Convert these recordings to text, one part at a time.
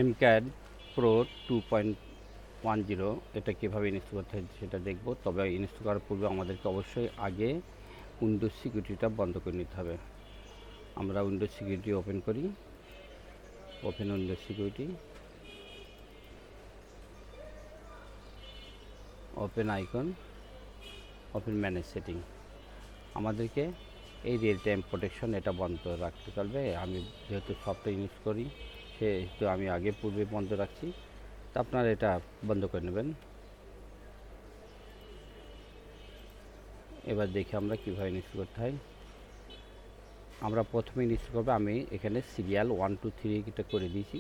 এমক্যাড pro 2.10 এটা কীভাবে install করতে হয় সেটা দেখব। তবে ইনস্টল করার পূর্বে আমাদেরকে অবশ্যই আগে উইন্ডোজ সিকিউরিটিটা বন্ধ করে নিতে হবে। আমরা উইন্ডোজ সিকিউরিটি ওপেন করি, open Windows security, open icon, open manage setting. আমাদেরকে এই রিয়েল টাইম প্রোটেকশন এটা বন্ধ রাখতে চলবে। আমি যেহেতু সফটওয়্যার ইউজ করি সেহেতু আমি আগে পূর্বে বন্ধ রাখছি, তা আপনারা এটা বন্ধ করে নেবেন। এবার দেখি আমরা কীভাবে ইনস্টল করতে হয়। আমরা প্রথমে ইনস্টল করবো, আমি এখানে সিরিয়াল 1 2 3 এটা করে দিয়েছি।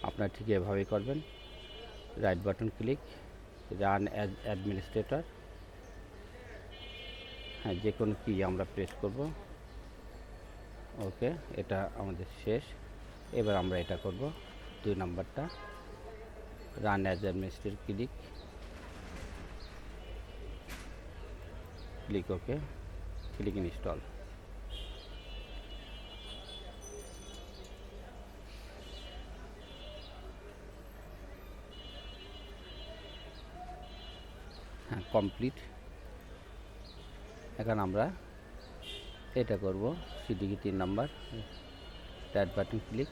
আপনারা ঠিক এভাবেই করবেন। Right button click, run as administrator, হ্যাঁ যে কোনো কি আমরা প্রেস করব। ওকে, এটা আমাদের শেষ। এবার আমরা এটা করব 2 নাম্বারটা, run as administrator, click click ওকে, ক্লিক ইনস্টল। হ্যাঁ কমপ্লিট। এখন আমরা এটা করব, সিডিকি 3 নাম্বার, রাইট বাটন ক্লিক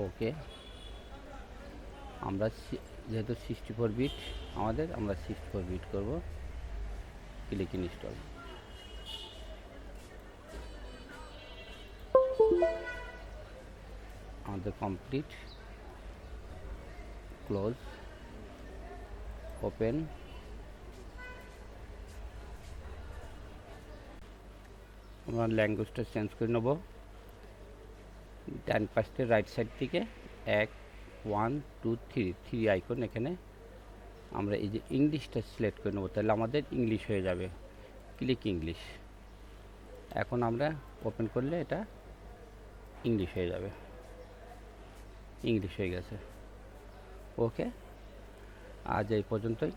ওকে। আমরা যেহেতু 64 বিট আমাদের, আমরা 64 বিট করব, ক্লিক ইনস্টল। আমাদের কমপ্লিট। Close, open. আমরা ল্যাঙ্গুয়েজটা চেঞ্জ করে নেব। ডান পাশ থেকে রাইট সাইড থেকে 1 1 2 3 আইকন, এখানে আমরা এই যে ইংলিশটা সিলেক্ট করে নেব, তাহলে আমাদের ইংলিশ হয়ে যাবে। Click English. এখন আমরা ওপেন করলে এটা ইংলিশ হয়ে যাবে, ইংলিশ হয়ে গেছে। ওকে, আজ এই পর্যন্তই।